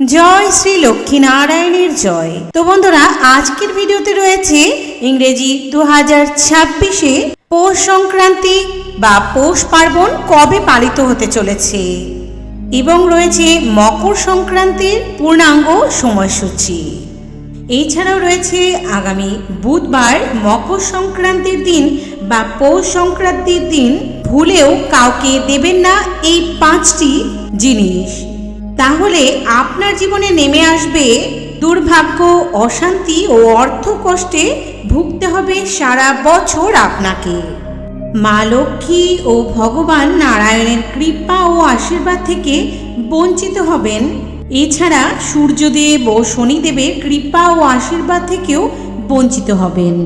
জয় শ্রী লক্ষ্মীনারায়ণের জয়। তো বন্ধুরা, আজকের ভিডিওতে রয়েছে ইংরেজি 2026-এ পৌষ সংক্রান্তি বা পৌষ পার্বণ কবে পালিত হতে চলেছে এবং রয়েছে মকর সংক্রান্তির পূর্ণাঙ্গ সময়সূচি। এছাড়াও রয়েছে আগামী বুধবার মকর সংক্রান্তির দিন বা পৌষ সংক্রান্তির দিন ভুলেও কাউকে দেবেন না এই 5টি জিনিস। তাহলে আপনার জীবনে নেমে আসবে দুর্ভাগ্য, অশান্তি ও অর্থ কষ্টে ভুগতে হবে সারা বছর আপনাকে। মা লক্ষ্মী ও ভগবান নারায়ণের কৃপা ও আশীর্বাদ থেকে বঞ্চিত হবেন। এছাড়া সূর্যদেব ও শনিদেবের কৃপা ও আশীর্বাদ থেকেও বঞ্চিত হবেন।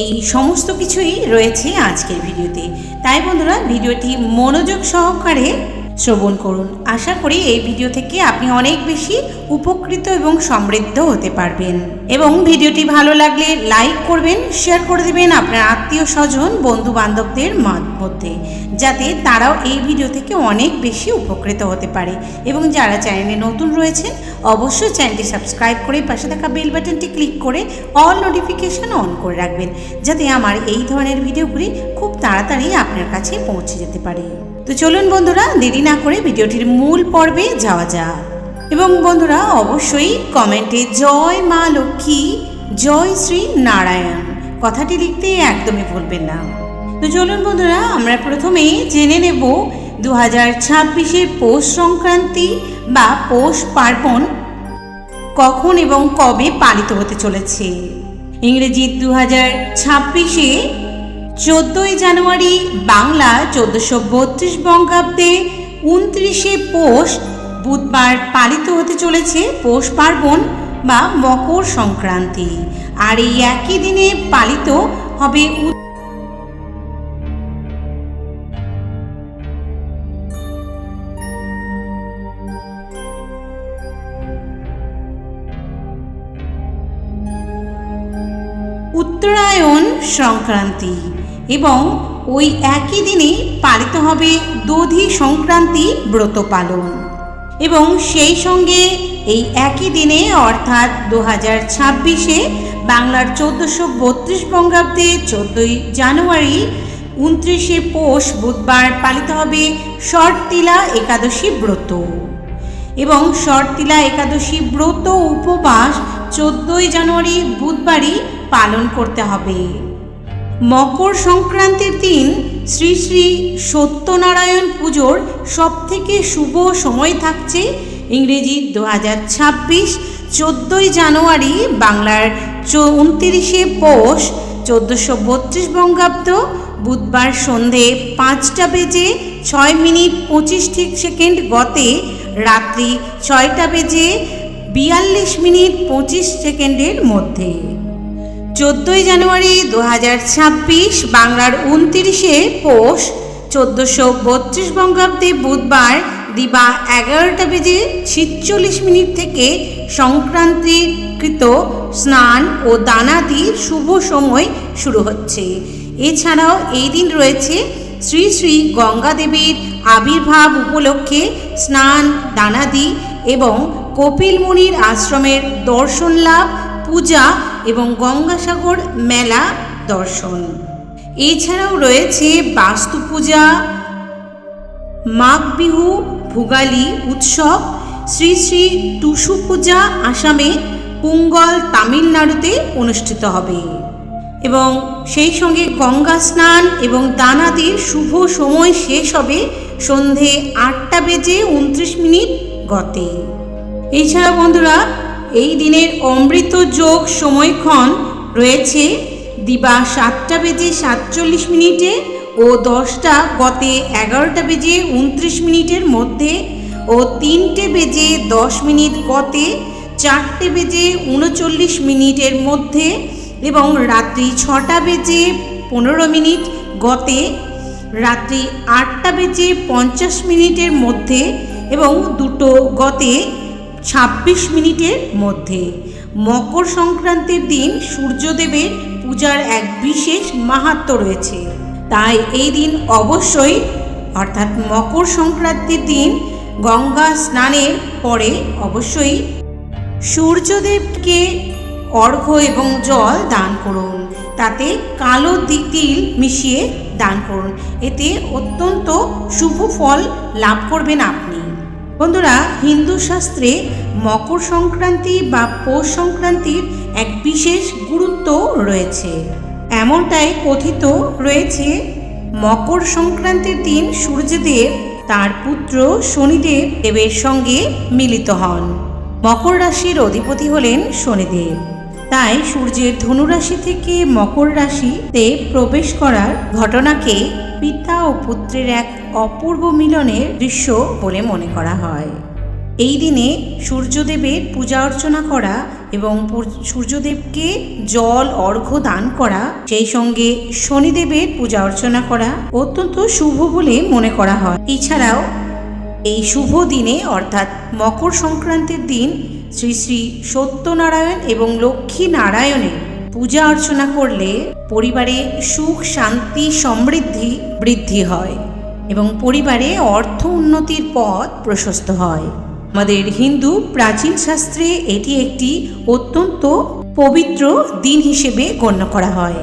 এই সমস্ত কিছুই রয়েছে আজকের ভিডিওতে। তাই বন্ধুরা, ভিডিওটি মনোযোগ সহকারে শ্রবণ করুন। আশা করি এই ভিডিও থেকে আপনি অনেক বেশি উপকৃত এবং সমৃদ্ধ হতে পারবেন। এবং ভিডিওটি ভালো লাগলে লাইক করবেন, শেয়ার করে দেবেন আপনার আত্মীয় স্বজন, বন্ধু বান্ধবদের মধ্যে, যাতে তারাও এই ভিডিও থেকে অনেক বেশি উপকৃত হতে পারে। এবং যারা চ্যানেলে নতুন রয়েছেন, অবশ্যই চ্যানেলটি সাবস্ক্রাইব করে পাশে থাকা বেল বাটনটি ক্লিক করে অল নোটিফিকেশন অন করে রাখবেন, যাতে আমার এই ধরনের ভিডিওগুলি খুব তাড়াতাড়ি আপনার কাছে পৌঁছে যেতে পারে। তো চলুন বন্ধুরা, দেরি না করে ভিডিওটির মূল পর্বে যাওয়া যাক। এবং বন্ধুরা, অবশ্যই কমেন্টে জয় মা লক্ষ্মী, জয় শ্রী নারায়ণ কথাটি লিখতে একদমই ভুলবেন না। তো চলুন বন্ধুরা, আমরা প্রথমে জেনে নেব 2026-এর পৌষ সংক্রান্তি বা পৌষ পার্বণ কখন এবং কবে পালিত হতে চলেছে। ইংরেজি 2026-এ 14ই জানুয়ারি, বাংলা 1432 বঙ্গাব্দে 29শে পৌষ বুধবার পালিত হতে চলেছে পৌষ পার্বণ বা মকর সংক্রান্তি। আর এই একই দিনে পালিত হবে উত্তরায়ণ সংক্রান্তি এবং ওই একই দিনে পালিত হবে দধি সংক্রান্তি ব্রত পালন। এবং সেই সঙ্গে এই একই দিনে অর্থাৎ 2026-এ বাংলার 1432 বঙ্গাব্দে 14ই জানুয়ারি 29শে পৌষ বুধবার পালিত হবে শর্তিলা একাদশী ব্রত। এবং শর্তিলা একাদশী ব্রত উপবাস 14ই জানুয়ারি বুধবারই পালন করতে হবে। মকর সংক্রান্তির দিন শ্রী শ্রী সত্যনারায়ণ পুজোর সবথেকে শুভ সময় থাকছে ইংরেজি 2026 14ই জানুয়ারি, বাংলার 29শে পৌষ 1432 বঙ্গাব্দ বুধবার সন্ধে 5:06:25 গতে রাত্রি 6:42:25 মধ্যে। 14ই জানুয়ারি 2026 বাংলার 29শে পৌষ 1432 বঙ্গাব্দে বুধবার দিবা 11:46 থেকে সংক্রান্তিকৃত স্নান ও দানাদি শুভ সময় শুরু হচ্ছে। এছাড়াও এই দিন রয়েছে শ্রী শ্রী গঙ্গা দেবীর আবির্ভাব উপলক্ষে স্নান, দানাদি এবং কপিল মুনির আশ্রমের দর্শন লাভ, পূজা এবং গঙ্গাসাগর মেলা দর্শন। এছাড়াও রয়েছে বাস্তু পূজা, মাঘ বিহু, ভোগালী উৎসব, শ্রী শ্রী টুসু পূজা আসামে, পোঙ্গল তামিলনাড়ুতে অনুষ্ঠিত হবে। এবং সেই সঙ্গে গঙ্গা স্নান এবং দানাদির শুভ সময় শেষ হবে সন্ধে 8:29 গতে। এছাড়া বন্ধুরা, এই দিনের অমৃত যোগ সময়ক্ষণ রয়েছে দিবা 7:47 ও 10টা গতে 11:29 মধ্যে ও 3:10 গতে 4:39 মধ্যে এবং রাত্রি 6:15 গতে রাত্রি 8:50 মধ্যে এবং 2 গতে 26 মধ্যে। মকর সংক্রান্তির দিন সূর্যদেবের পূজার এক বিশেষ মাহাত্ম্য রয়েছে। তাই এই দিন অবশ্যই অর্থাৎ মকর সংক্রান্তির দিন গঙ্গা স্নানের পরে অবশ্যই সূর্যদেবকে অর্ঘ্য এবং জল দান করুন। তাতে কালো তিল মিশিয়ে দান করুন। এতে অত্যন্ত শুভ ফল লাভ করবেন আপনি। বন্ধুরা, হিন্দু শাস্ত্রে মকর সংক্রান্তি বা পৌষ সংক্রান্তির এক বিশেষ গুরুত্ব রয়েছে। এমনটাই কথিত রয়েছে, মকর সংক্রান্তির দিন সূর্যদেব তার পুত্র শনিদেব দেবের সঙ্গে মিলিত হন। মকর রাশির অধিপতি হলেন শনিদেব। তাই সূর্যের ধনুরাশি থেকে মকর রাশিতে প্রবেশ করার ঘটনাকে পিতা ও পুত্রের এক অপূর্ব মিলনের দৃশ্য বলে মনে করা হয়। এই দিনে সূর্যদেবের পূজা অর্চনা করা এবং সূর্যদেবকে জল অর্ঘ্য দান করা, সেই সঙ্গে শনিদেবের পূজা অর্চনা করা অত্যন্ত শুভ বলে মনে করা হয়। এছাড়াও এই শুভ দিনে অর্থাৎ মকর সংক্রান্তির দিন শ্রী শ্রী সত্যনারায়ণ এবং লক্ষ্মী নারায়ণের পূজা অর্চনা করলে পরিবারে সুখ শান্তি সমৃদ্ধি বৃদ্ধি হয় এবং পরিবারে অর্থ উন্নতির পথ প্রশস্ত হয়। আমাদের হিন্দু প্রাচীন শাস্ত্রে এটি একটি অত্যন্ত পবিত্র দিন হিসেবে গণ্য করা হয়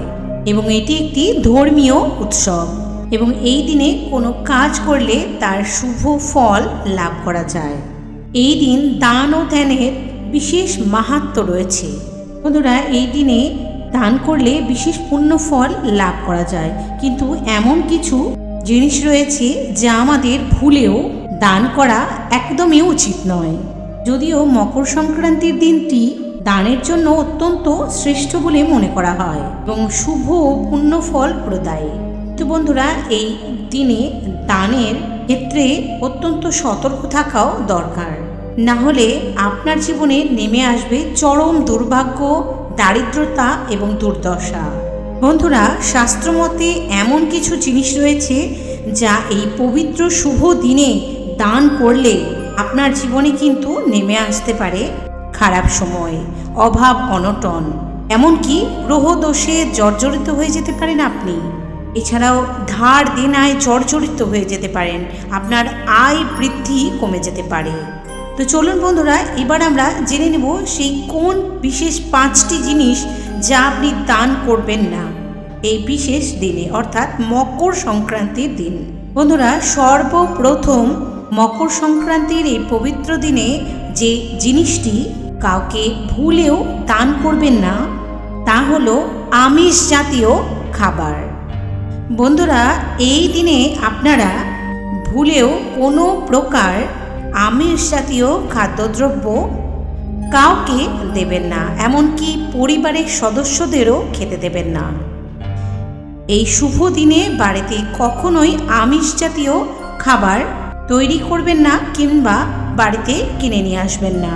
এবং এটি একটি ধর্মীয় উৎসব এবং এই দিনে কোনো কাজ করলে তার শুভ ফল লাভ করা যায়। এই দিন দান ও ধ্যানের বিশেষ মাহাত্ম্য রয়েছে। বন্ধুরা, এই দিনে দান করলে বিশেষ পুণ্য ফল লাভ করা যায়, কিন্তু এমন কিছু জিনিস রয়েছে যা আমাদের ভুলেও দান করা একদমই উচিত নয়। যদিও মকর সংক্রান্তির দিনটি দানের জন্য অত্যন্ত শ্রেষ্ঠ বলে মনে করা হয় এবং শুভ পুণ্য ফল প্রদায়ী, তো বন্ধুরা এই দিনে দানের ক্ষেত্রে অত্যন্ত সতর্ক থাকাও দরকার। না হলে আপনার জীবনে নেমে আসবে চরম দুর্ভাগ্য, দারিদ্রতা এবং দুর্দশা। বন্ধুরা, শাস্ত্রমতে এমন কিছু জিনিস রয়েছে যা এই পবিত্র শুভ দিনে দান করলে আপনার জীবনে কিন্তু নেমে আসতে পারে খারাপ সময়, অভাব অনটন, এমনকি গ্রহ দোষে জর্জরিত হয়ে যেতে পারেন আপনি। এছাড়াও ধার দেনায় জর্জরিত হয়ে যেতে পারেন, আপনার আয় বৃদ্ধি কমে যেতে পারে। তো চলুন বন্ধুরা, এবার আমরা জেনে নেব সেই কোন বিশেষ 5টি জিনিস যা আপনি দান করবেন না এই বিশেষ দিনে, অর্থাৎ মকর সংক্রান্তির দিন। বন্ধুরা, সর্বপ্রথম মকর সংক্রান্তির এই পবিত্র দিনে যে জিনিসটি কাউকে ভুলেও দান করবেন না তা হলো আমিষ জাতীয় খাবার। বন্ধুরা, এই দিনে আপনারা ভুলেও কোনো প্রকার আমিষ জাতীয় খাদ্যদ্রব্য কাউকে দেবেন না, এমনকি পরিবারের সদস্যদেরও খেতে দেবেন না। এই শুভ দিনে বাড়িতে কখনোই আমিষ জাতীয় খাবার তৈরি করবেন না কিংবা বাড়িতে কিনে নিয়ে আসবেন না,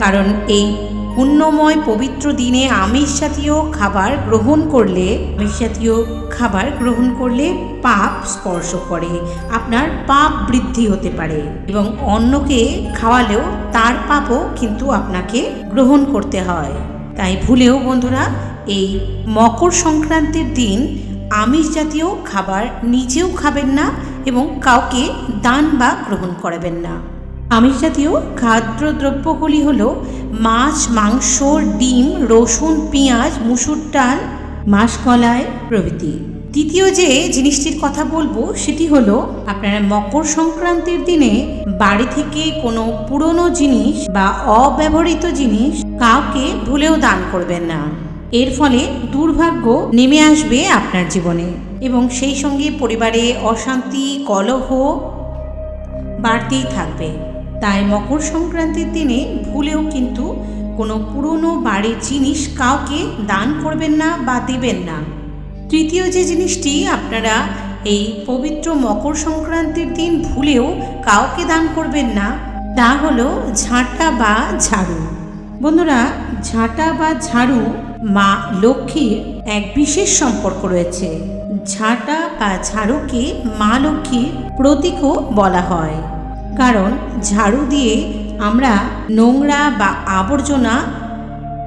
কারণ এই পুণ্যময় পবিত্র দিনে আমিষ জাতীয় খাবার গ্রহণ করলে পাপ স্পর্শ করে, আপনার পাপ বৃদ্ধি হতে পারে এবং অন্যকে খাওয়ালেও তার পাপও কিন্তু আপনাকে গ্রহণ করতে হয়। তাই ভুলেও বন্ধুরা এই মকর সংক্রান্তির দিন আমিষ জাতীয় খাবার নিজেও খাবেন না এবং কাউকে দান বা গ্রহণ করাবেন না। আমিষ জাতীয় খাদ্যদ্রব্যগুলি হলো মাছ, মাংস, ডিম, রসুন, পেঁয়াজ, মুসুর ডাল, মাসকলাই প্রভৃতি। দ্বিতীয় যে জিনিসটির কথা বলবো সেটি হলো, আপনারা মকর সংক্রান্তির দিনে বাড়ি থেকে কোনো পুরনো জিনিস বা অব্যবহৃত জিনিস কাউকে ভুলেও দান করবেন না। এর ফলে দুর্ভাগ্য নেমে আসবে আপনার জীবনে এবং সেই সঙ্গে পরিবারে অশান্তি কলহ বাড়তেই থাকবে। তাই মকর সংক্রান্তির দিনে ভুলেও কিন্তু কোনো পুরনো বাড়ির জিনিস কাউকে দান করবেন না বা দেবেন না। তৃতীয় যে জিনিসটি আপনারা এই পবিত্র মকর সংক্রান্তির দিন ভুলেও কাউকে দান করবেন না তা হলো ঝাঁটা বা ঝাড়ু। বন্ধুরা, ঝাঁটা বা ঝাড়ু মা লক্ষ্মীর এক বিশেষ সম্পর্ক রয়েছে। ঝাঁটা বা ঝাড়ুকে মা লক্ষ্মীর প্রতীকও বলা হয়, কারণ ঝাড়ু দিয়ে আমরা নোংরা বা আবর্জনা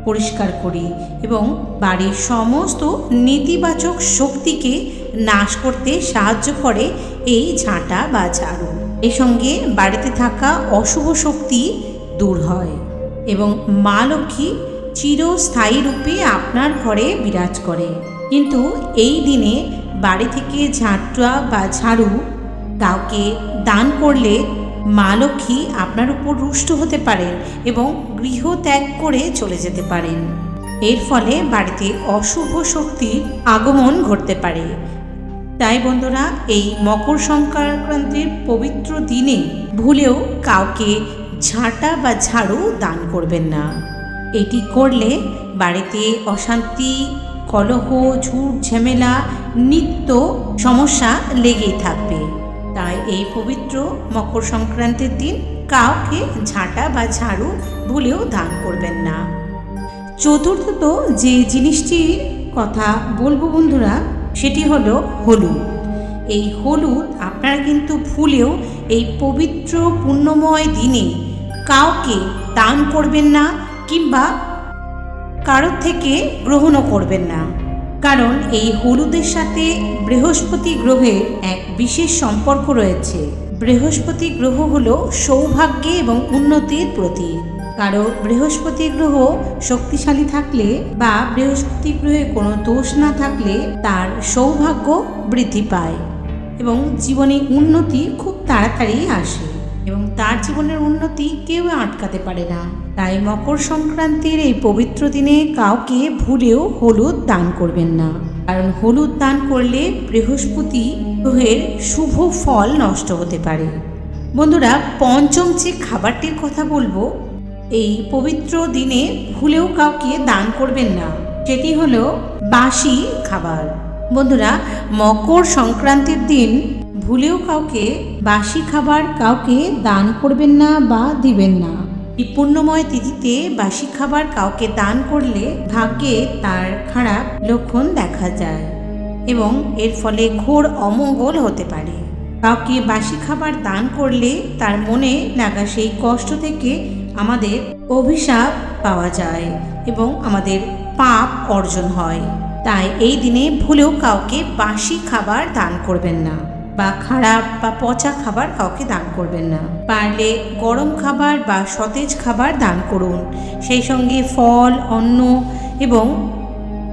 পরিষ্কার করি এবং বাড়ির সমস্ত নেতিবাচক শক্তিকে নাশ করতে সাহায্য করে এই ঝাঁটা বা ঝাড়ু। এর সঙ্গে বাড়িতে থাকা অশুভ শক্তি দূর হয় এবং মা লক্ষ্মী চিরস্থায়ী রূপে আপনার ঘরে বিরাজ করে। কিন্তু এই দিনে বাড়ি থেকে ঝাঁটরা বা ঝাড়ু কাউকে দান করলে মা লক্ষ্মী আপনার উপর রুষ্ট হতে পারেন এবং গৃহ ত্যাগ করে চলে যেতে পারেন। এর ফলে বাড়িতে অশুভ শক্তির আগমন ঘটতে পারে। তাই বন্ধুরা, এই মকর সংক্রান্তির পবিত্র দিনে ভুলেও কাউকে ঝাঁটা বা ঝাড়ু দান করবেন না। এটি করলে বাড়িতে অশান্তি, কলহ, ঝুট ঝামেলা, নিত্য সমস্যা লেগেই থাকবে। তাই এই পবিত্র মকর সংক্রান্তির দিন কাউকে ঝাঁটা বা ঝাড়ু ভুলেও দান করবেন না। চতুর্থত যে জিনিসটির কথা বলবো বন্ধুরা, সেটি হলো হলুদ। এই হলুদ আপনারা কিন্তু ভুলেও এই পবিত্র পুণ্যময় দিনে কাউকে দান করবেন না কিংবা কারোর থেকে গ্রহণও করবেন না। কারণ এই হলুদের সাথে বৃহস্পতি গ্রহের এক বিশেষ সম্পর্ক রয়েছে। বৃহস্পতি গ্রহ হলো সৌভাগ্যে এবং উন্নতির প্রতীক। কারো বৃহস্পতি গ্রহ শক্তিশালী থাকলে বা বৃহস্পতি গ্রহে কোনো দোষ না থাকলে তার সৌভাগ্য বৃদ্ধি পায় এবং জীবনে উন্নতি খুব তাড়াতাড়ি আসে এবং তার জীবনের উন্নতি কেউ আটকাতে পারে না। তাই মকর সংক্রান্তির এই পবিত্র দিনে কাউকে ভুলেও হলুদ দান করবেন না। কারণ হলুদ দান করলে বৃহস্পতি গ্রহের শুভ ফল নষ্ট হতে পারে। বন্ধুরা, পঞ্চম যে খাবারটির কথা বলবো, এই পবিত্র দিনে ভুলেও কাউকে দান করবেন না, সেটি হলো বাসি খাবার। বন্ধুরা, মকর সংক্রান্তির দিন ভুলেও কাউকে বাসি খাবার কাউকে দান করবেন না বা দিবেন না। এই পুণ্যময় তিথিতে বাসি খাবার কাউকে দান করলে ভাগ্যে তার খারাপ লক্ষণ দেখা যায় এবং এর ফলে ঘোর অমঙ্গল হতে পারে। কাউকে বাসি খাবার দান করলে তার মনে লাগা সেই কষ্ট থেকে আমাদের অভিশাপ পাওয়া যায় এবং আমাদের পাপ অর্জন হয়। তাই এই দিনে ভুলেও কাউকে বাসি খাবার দান করবেন না বা খারাপ বা পচা খাবার কাউকে দান করবেন না। পারলে গরম খাবার বা সতেজ খাবার দান করুন। সেই সঙ্গে ফল, অন্ন এবং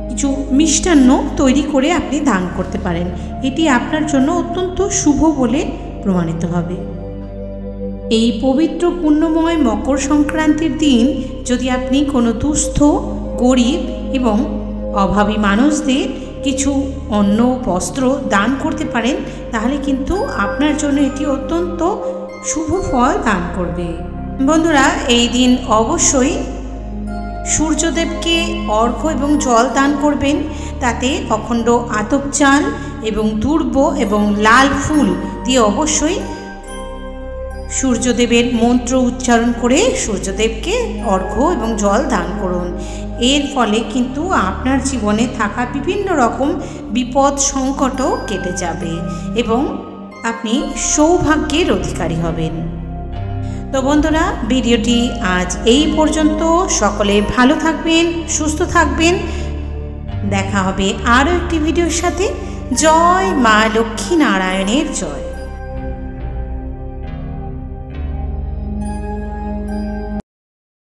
কিছু মিষ্টান্ন তৈরি করে আপনি দান করতে পারেন। এটি আপনার জন্য অত্যন্ত শুভ বলে প্রমাণিত হবে। এই পবিত্র পুণ্যময় মকর সংক্রান্তির দিন যদি আপনি কোনো দুস্থ, গরিব এবং অভাবী মানুষদের কিছু অন্ন, বস্ত্র দান করতে পারেন, তাহলে কিন্তু আপনার জন্য এটি অত্যন্ত শুভ ফল দান করবে। বন্ধুরা, এই দিন অবশ্যই সূর্যদেবকে অর্ঘ্য এবং জল দান করবেন। তাতে অখণ্ড আতপ চাল এবং দুর্ব এবং লাল ফুল দিয়ে অবশ্যই সূর্যদেবের মন্ত্র উচ্চারণ করে সূর্যদেবকে অর্ঘ্য এবং জল দান করুন। এর ফলে কিন্তু আপনার জীবনে থাকা বিভিন্ন রকম বিপদ সংকটও কেটে যাবে এবং আপনি সৌভাগ্যের অধিকারী হবেন। তো বন্ধুরা, ভিডিওটি আজ এই পর্যন্ত। সকলে ভালো থাকবেন, সুস্থ থাকবেন। দেখা হবে আরও একটি ভিডিওর সাথে। জয় মা লক্ষ্মী নারায়ণের জয়।